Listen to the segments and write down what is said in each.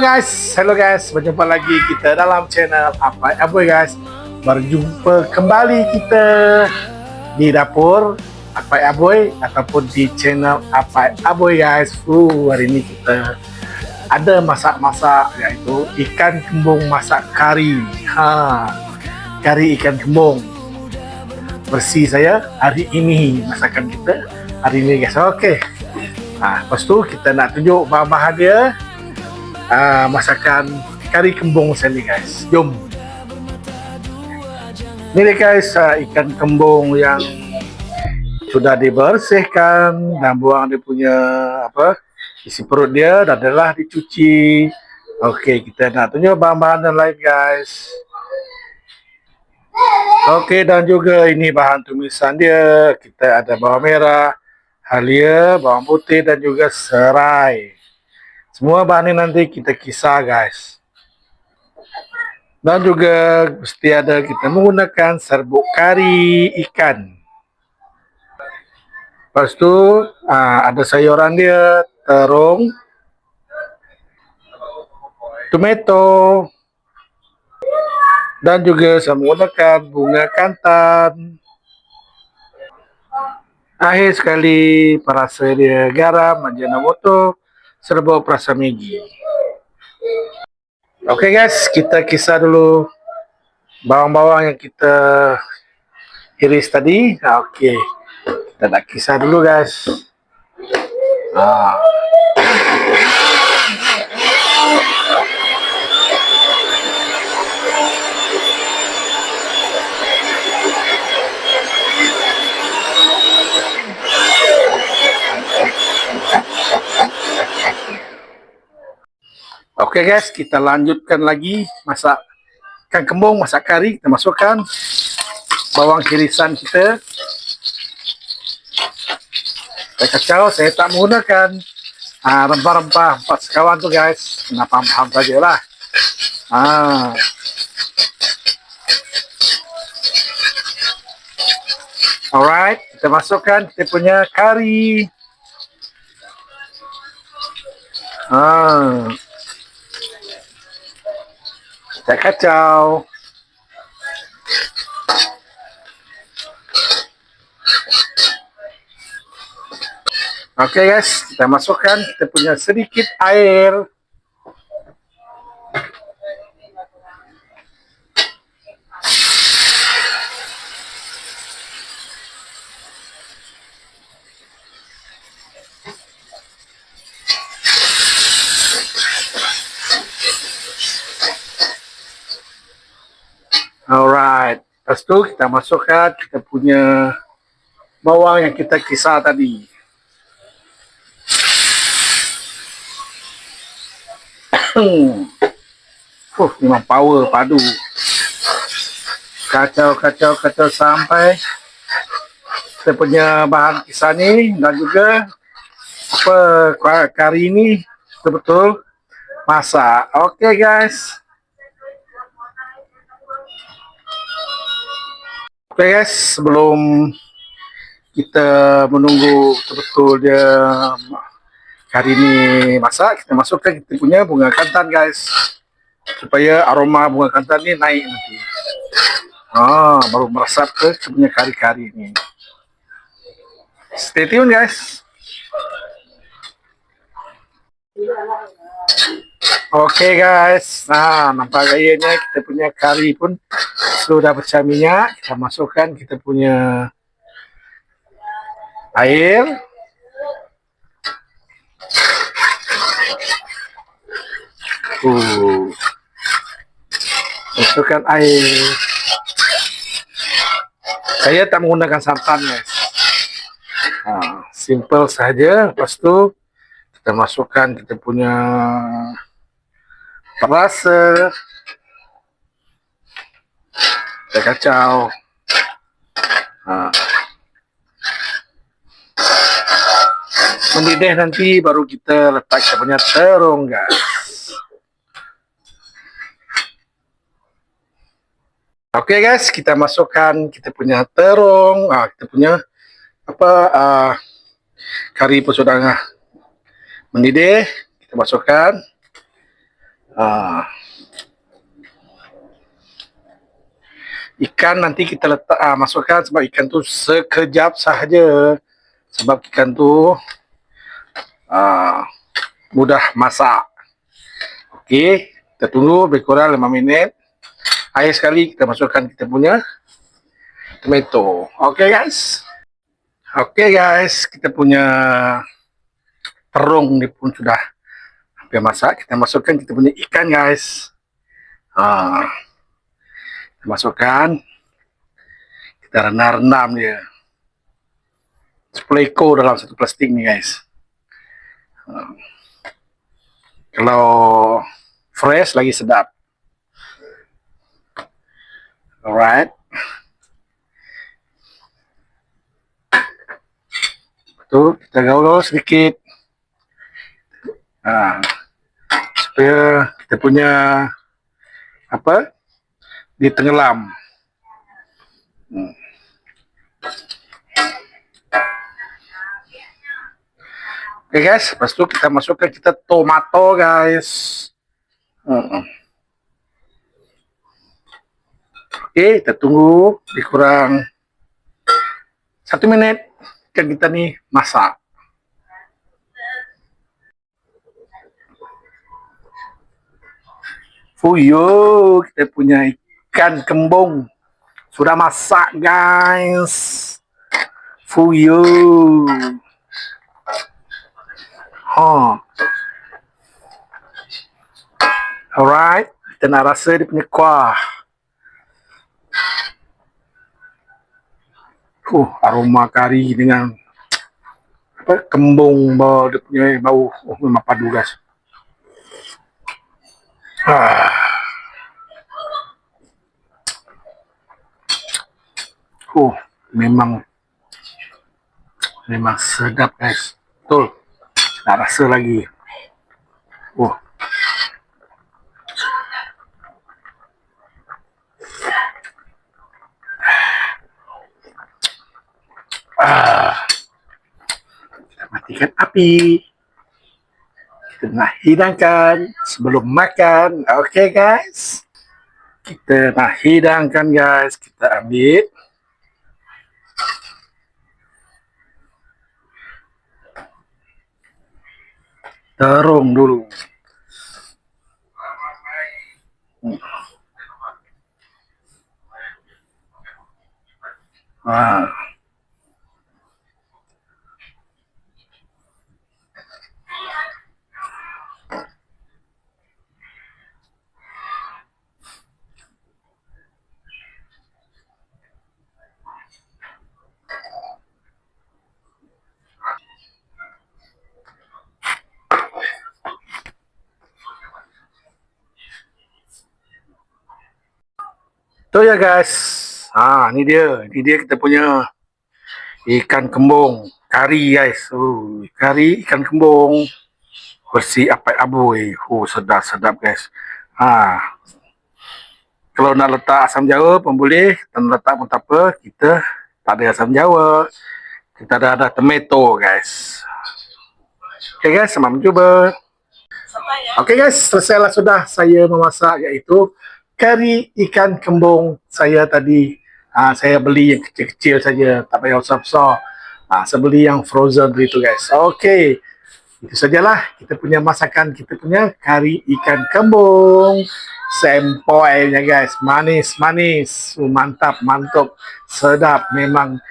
Hello guys, berjumpa lagi kita dalam channel Apai Aboy guys. Berjumpa kembali kita di dapur Apai Aboy ataupun di channel Apai Aboy guys. Hari ini kita ada masak-masak iaitu ikan kembung masak kari. Kari ikan kembung. Bersih saya hari ini masakan kita hari ini guys. Okey. Lepas tu kita nak tunjuk bahan-bahan dia. Masakan kari kembung saya ni guys. Jom. Ni dia guys, ikan kembung yang sudah dibersihkan dan buang dia punya isi perut dia, dah adalah dicuci. Okey, kita nak tunjuk bahan-bahan yang lain guys. Okey, dan juga ini bahan tumisan dia. Kita ada bawang merah, halia, bawang putih dan juga serai. Semua bahan ini nanti kita kisar guys. Dan juga mesti ada kita menggunakan serbuk kari ikan. Lepas tu ada sayuran dia, terung, tomato, dan juga saya menggunakan bunga kantan. Akhir sekali perasa dia garam, ajinomoto, serbuk perasa Maggi. Okey guys, kita kisar dulu bawang-bawang yang kita iris tadi. Okey, kita nak kisar dulu guys. Okey guys, kita lanjutkan lagi masak ikan kembung, masak kari. Kita masukkan bawang irisan kita. Saya kacau, saya tak menggunakan rempah-rempah empat sekawan tu guys. Kena paham-paham sajalah. Alright, kita masukkan kita punya kari. Kita kacau. Okey guys, kita masukkan kita punya sedikit air. Alright, lepas tu kita masukkan kita punya bawang yang kita kisar tadi. Memang power padu. Kacau sampai kita punya bahan kisar ni dan juga kari ni betul-betul masak. Okey guys. Okey guys, sebelum kita menunggu betul-betul dia kari ni masak, kita masukkan kita punya bunga kantan guys, supaya aroma bunga kantan ni naik nanti. Baru meresap ke punya kari-kari ni. Stay tune guys. Okey guys, nampak gayanya kita punya kari pun sudah pecah minyak. Kita masukkan kita punya air. Masukkan air. Saya tak menggunakan santan guys. Simple saja. Lepas tu kita masukkan kita punya perasa. Kita kacau. Mendidih nanti baru kita letak kita punya terung guys. Okey guys, kita masukkan kita punya terung. Kita punya kari pun sudah mendidih. Kita masukkan. Ah, ikan nanti kita letak masukkan sebab ikan tu sekejap sahaja. Sebab ikan tu mudah masak. Okey, kita tunggu lebih kurang 5 minit. Akhir sekali kita masukkan kita punya tomato. Okey guys. Okey guys, kita punya terung ni pun sudah hampir masak. Kita masukkan kita punya ikan guys. Kita masukkan. Kita rendam dia. 10 ekor dalam satu plastik ni guys. Kalau fresh lagi sedap. Alright. Tu kita gaul-gaul sedikit. Supaya kita punya ditenggelam. Okay guys, lepas tu kita masukkan kita tomato guys. Okay, kita tunggu lebih kurang 1 minit ikan kita ni masak. Fuyo, kita punya ikan kembung sudah masak guys. Fuyo. Alright, kita nak rasa dia punya kuah. Aroma kari dengan kembung bau dia punya bau. Memang padu guys. Memang sedap guys. Betul. Nak rasa lagi. Kita matikan api. Kita nak hidangkan sebelum makan. Okay guys. Kita nak hidangkan guys. Kita ambil terung dulu. Tu ya guys. Ni dia kita punya ikan kembung kari guys. Kari ikan kembung versi apai aboy. Sedap guys. Kalau nak letak asam jawa pun boleh, dan letak pun tak apa. Kita tak ada asam jawa. Kita ada tomato guys. Okay guys, selamat mencuba. Okay guys, selesailah sudah saya memasak, iaitu kari ikan kembung saya tadi. Saya beli yang kecil-kecil saja, tak payah besar-besar. Saya beli yang frozen begitu guys. Okay, itu sajalah kita punya masakan, kita punya kari ikan kembung. Sempoinya guys, manis, mantap, sedap. Memang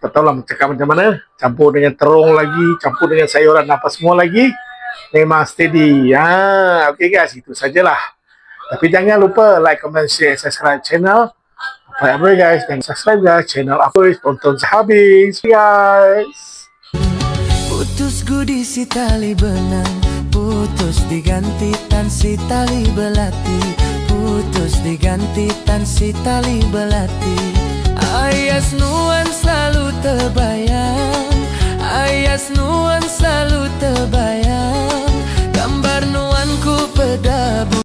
tak tahu lah cakap macam mana. Campur dengan terung lagi, campur dengan sayuran apa semua lagi. Memang steady. Okay guys, itu sajalah. Tapi jangan lupa like, comment, share, subscribe channel Apai Aboy guys. Dan subscribe guys channel Aboy. Tonton sehabis guys. Putus gudi si tali benang, putus diganti tan si tali belati, putus diganti tan si tali belati. Ayas nuan selalu terbayang, ayas nuan